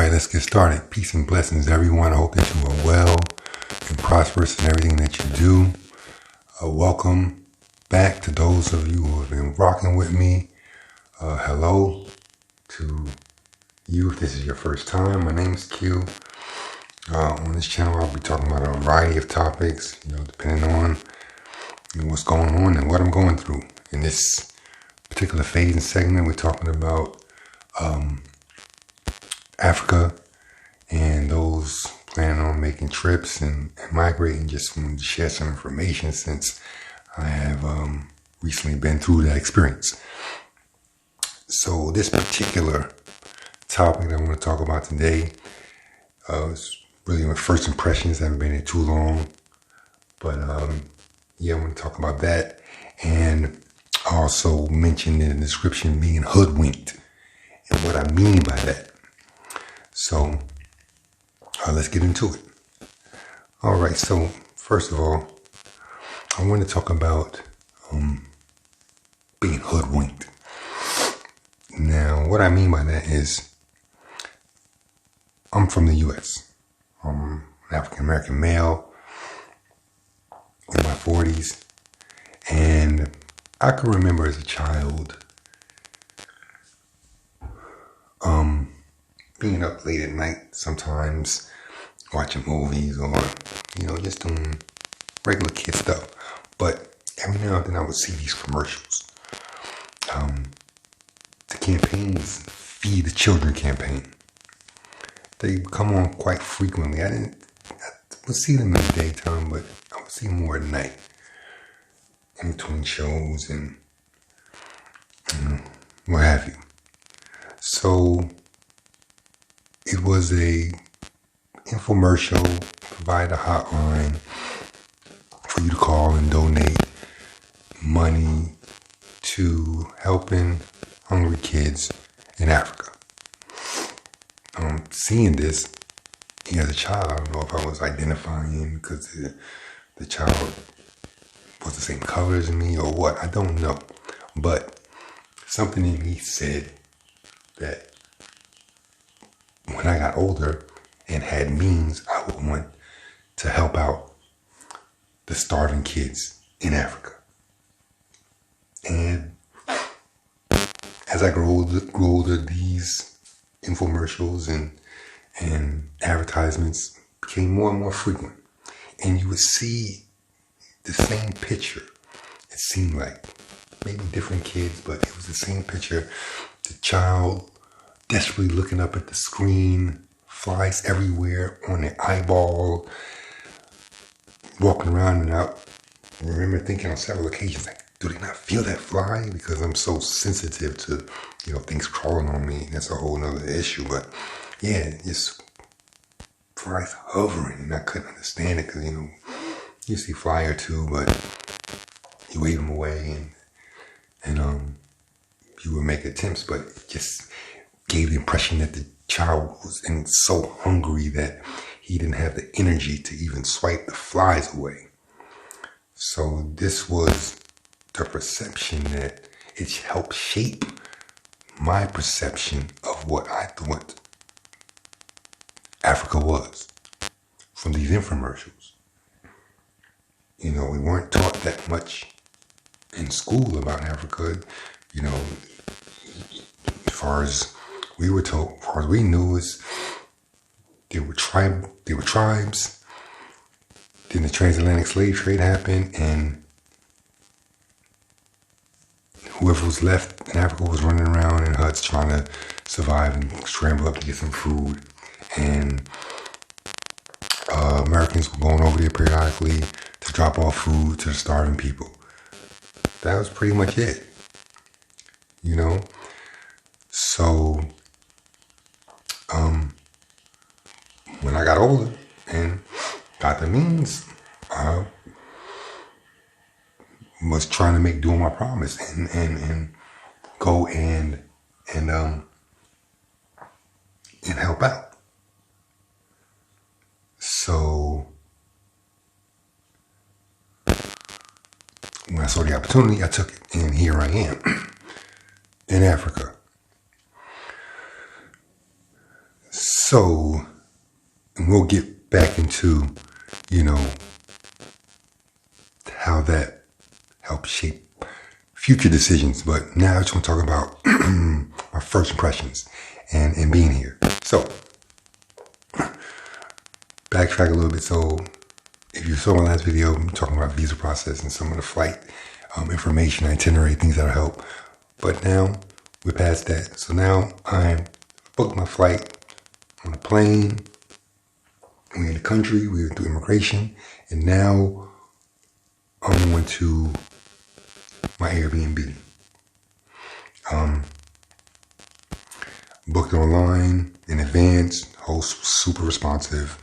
right, let's get started. Peace and blessings, everyone. I hope that you are well and prosperous in everything that you do. Welcome back to those of you who have been rocking with me. Hello to you if this is your first time. My name is Q. On this channel, I'll be talking about a variety of topics, depending on what's going on and what I'm going through. In this particular phase and segment, we're talking about Africa and those planning on making trips and migrating. Just wanted to share some information since I have recently been through that experience. So this particular topic that I want to talk about today is really my first impressions. I haven't been here too long, but I want to talk about that, and also mention in the description being hoodwinked and what I mean by that. So let's get into it. All right. So first of all, I want to talk about being hoodwinked. Now, what I mean by that is I'm from the U.S. I'm an African-American male in my 40s. And I can remember as a child being up late at night, sometimes watching movies or, just doing regular kid stuff. But every now and then I would see these commercials. The campaigns, Feed the Children campaign. They come on quite frequently. I would see them in the daytime, but I would see them more at night, in between shows and what have you. So it was a infomercial, provide a hotline for you to call and donate money to helping hungry kids in Africa. Seeing this as a child, I don't know if I was identifying because the child was the same color as me or what, I don't know. But something in me said that when I got older and had means, I would want to help out the starving kids in Africa. And as I grew older, these infomercials and advertisements became more and more frequent. And you would see the same picture. It seemed like maybe different kids, but it was the same picture. The child desperately looking up at the screen, flies everywhere on their eyeball, walking around, and I remember thinking on several occasions, like, do they not feel that fly? Because I'm so sensitive to, things crawling on me. That's a whole nother issue. But yeah, just flies hovering, and I couldn't understand it because, you see fly or two, but you wave them away and you would make attempts, but it just gave the impression that the child was so hungry that he didn't have the energy to even swipe the flies away. So this was the perception that it helped shape my perception of what I thought Africa was from these infomercials. We weren't taught that much in school about Africa. As far as we were told, as far as we knew, is there were tribes. Then the transatlantic slave trade happened, and whoever was left in Africa was running around in huts trying to survive and scramble up to get some food. And Americans were going over there periodically to drop off food to the starving people. That was pretty much it. So when I got older and got the means, I was trying to make do on my promise and go and help out. So when I saw the opportunity, I took it, and here I am in Africa. So, and we'll get back into, you know, how that helps shape future decisions. But now I just want to talk about my first impressions and being here. So, backtrack a little bit. So, if you saw my last video, I'm talking about visa process and some of the flight information, itinerary, things that'll help. But now we're past that. So now I booked my flight on a plane. We're in the country. We're through immigration, and now I'm going to my Airbnb. Booked it online in advance. Host was super responsive,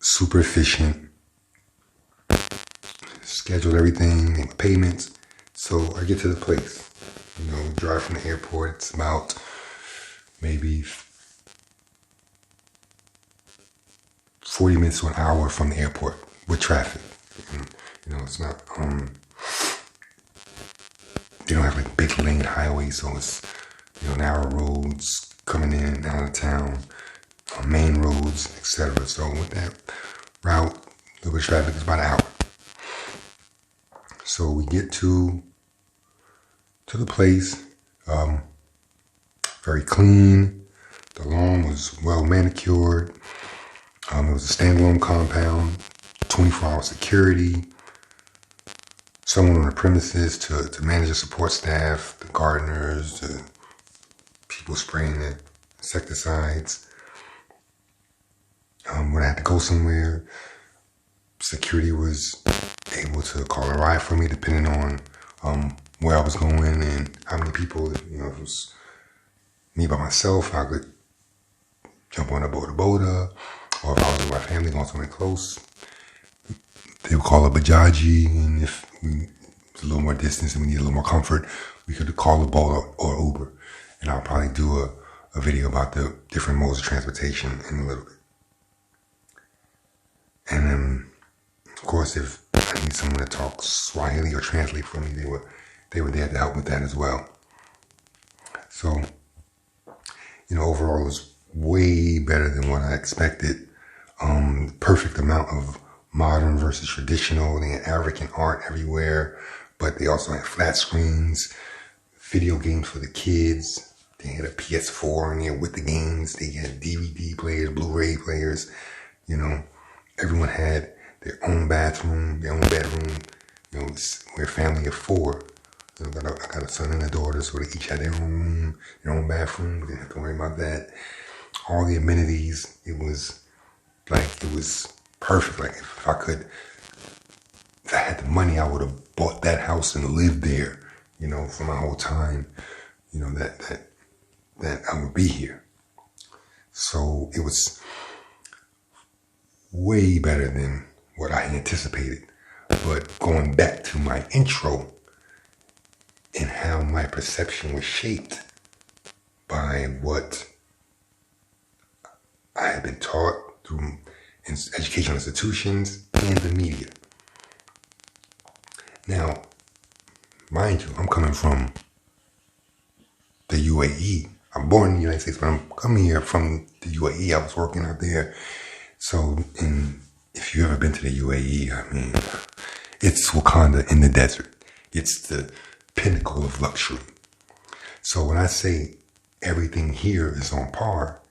super efficient. Scheduled everything, made my payments. So I get to the place. You know, drive from the airport. It's about maybe 40 minutes to an hour from the airport with traffic. You know, it's not, they don't have like big lane highways, so it's, you know, narrow roads coming in and out of town, main roads, etc. So with that route, a little bit of traffic is about an hour. So we get to the place, very clean. The lawn was well manicured. It was a standalone compound, 24-hour security, someone on the premises to manage the support staff, the gardeners, the people spraying the insecticides. When I had to go somewhere, security was able to call a ride for me depending on where I was going and how many people. You know, if it was me by myself, I could jump on a boda, or if I was with my family going somewhere close, they would call a bajaji, and if it was a little more distance and we needed a little more comfort, we could call a Bolt or Uber. And I'll probably do a video about the different modes of transportation in a little bit. And then, of course, if I need someone to talk Swahili or translate for me, they were there to help with that as well. So, you know, overall it was way better than what I expected. Perfect amount of modern versus traditional. They had African art everywhere, but they also had flat screens, video games for the kids. They had a PS4 in there with the games. They had DVD players, Blu-ray players. You know, everyone had their own bathroom, their own bedroom. You know, we're a family of 4. I got a son and a daughter, so they each had their own room, their own bathroom. We didn't have to worry about that. All the amenities, it was perfect. Like if I had the money, I would have bought that house and lived there, you know, for my whole time, you know, that I would be here. So it was way better than what I anticipated. But going back to my intro and how my perception was shaped by what I had been taught through educational institutions and the media. Now, mind you, I'm coming from the UAE. I'm born in the United States, but I'm coming here from the UAE. I was working out there. So, if you've ever been to the UAE, I mean, it's Wakanda in the desert. It's the pinnacle of luxury. So when I say everything here is on par,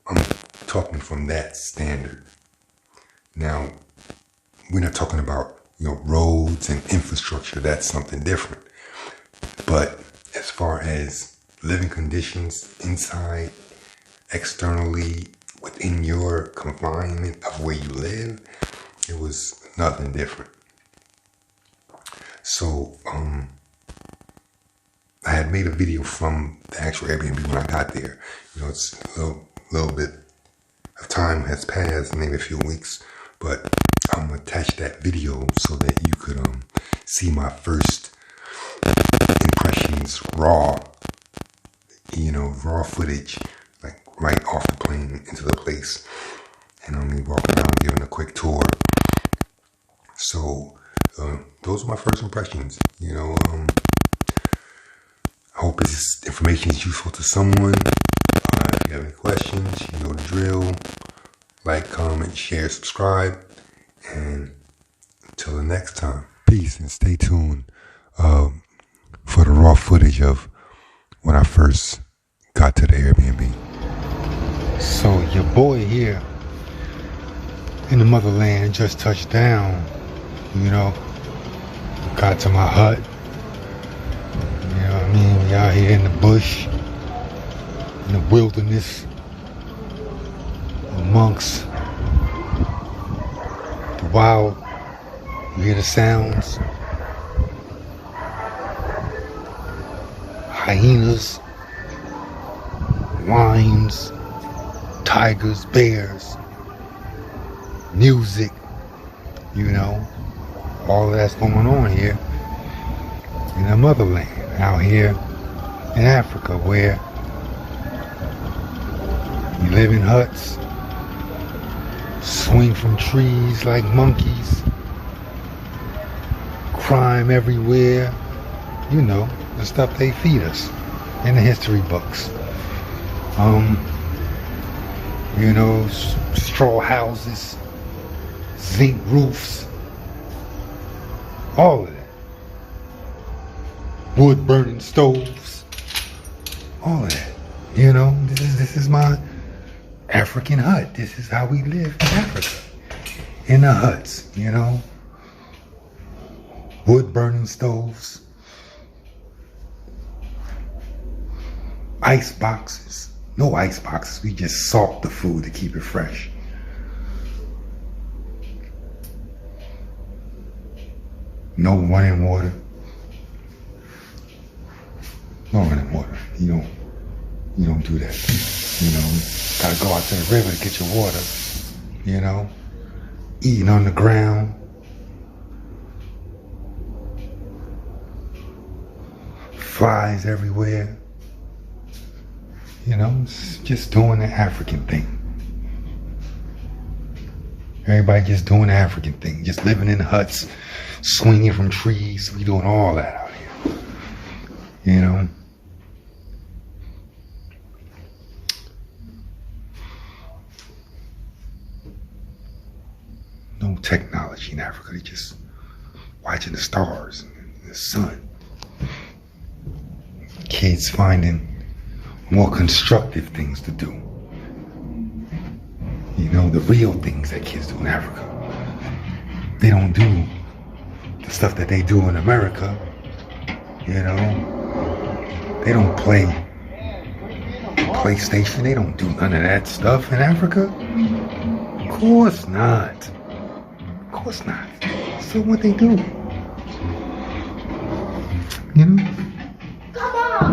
I'm talking from that standard. Now, we're not talking about, you know, roads and infrastructure. That's something different. But as far as living conditions inside, externally, within your confinement of where you live, it was nothing different. So, I had made a video from the actual Airbnb when I got there. You know, it's a little bit of time has passed, maybe a few weeks, but I'm gonna attach that video so that you could see my first impressions, raw footage, like right off the plane into the place, and I'm gonna walk around giving a quick tour. So those are my first impressions. You know, I hope this information is useful to someone. If you have any questions, you know the drill. Like, comment, share, subscribe. And until the next time, peace, and stay tuned for the raw footage of when I first got to the Airbnb. So your boy here in the motherland just touched down, you know, got to my hut. You know what I mean? We out here in the bush, in the wilderness, amongst the wild. You hear the sounds. Hyenas, lions, tigers, bears, music, you know, all of that's going on here in the motherland, out here in Africa, where we live in huts, swing from trees like monkeys, crime everywhere, you know, the stuff they feed us in the history books. You know, straw houses, zinc roofs, all of that. Wood burning stoves, all of that. You know, this is my African hut. This is how we live in Africa. In the huts, you know. Wood burning stoves. Ice boxes. No ice boxes. We just salt the food to keep it fresh. No running water. No running water. You don't do that. You know, gotta go out to the river to get your water. You know, eating on the ground. Flies everywhere. You know, just doing the African thing. Everybody just doing the African thing. Just living in huts, swinging from trees. We doing all that out here. You know? No technology in Africa. They just watching the stars and the sun. Kids finding more constructive things to do. You know, the real things that kids do in Africa. They don't do the stuff that they do in America. You know, they don't play PlayStation. They don't do none of that stuff in Africa. Of course not. Of course not. So what they do? You know? Come on!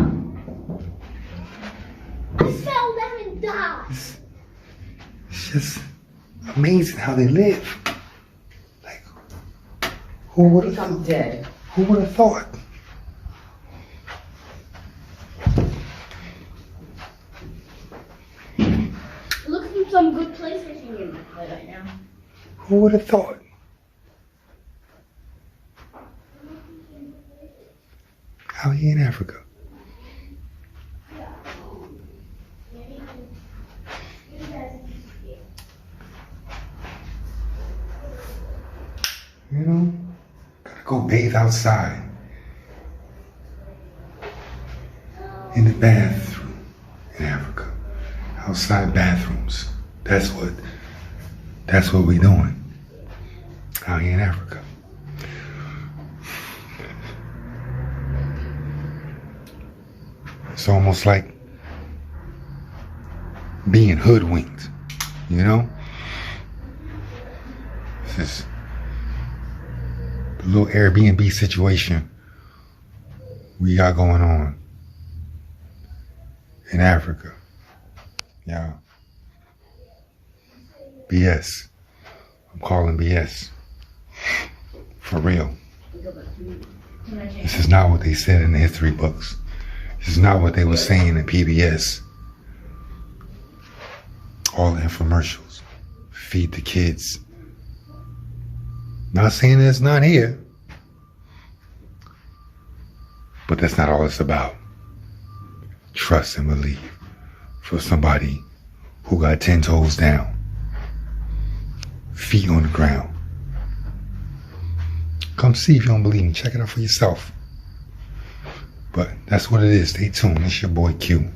Just fell down and died. It's just amazing how they live. Like, who would have? I'm dead. Who would have thought? Looking for some good PlayStation games to play right now. Who would have thought? Out here in Africa. You know, gotta go bathe outside. In the bathroom in Africa. Outside bathrooms. That's what we doing out here in Africa. It's almost like being hoodwinked, you know? This is a little Airbnb situation we got going on in Africa. Yeah. BS. I'm calling BS. For real. This is not what they said in the history books. This is not what they were saying in PBS. All the infomercials. Feed the kids. Not saying that it's not here. But that's not all it's about. trust and believe for somebody who got 10 toes down, feet on the ground. Come see if you don't believe me. Check it out for yourself. But that's what it is. Stay tuned. It's your boy Q.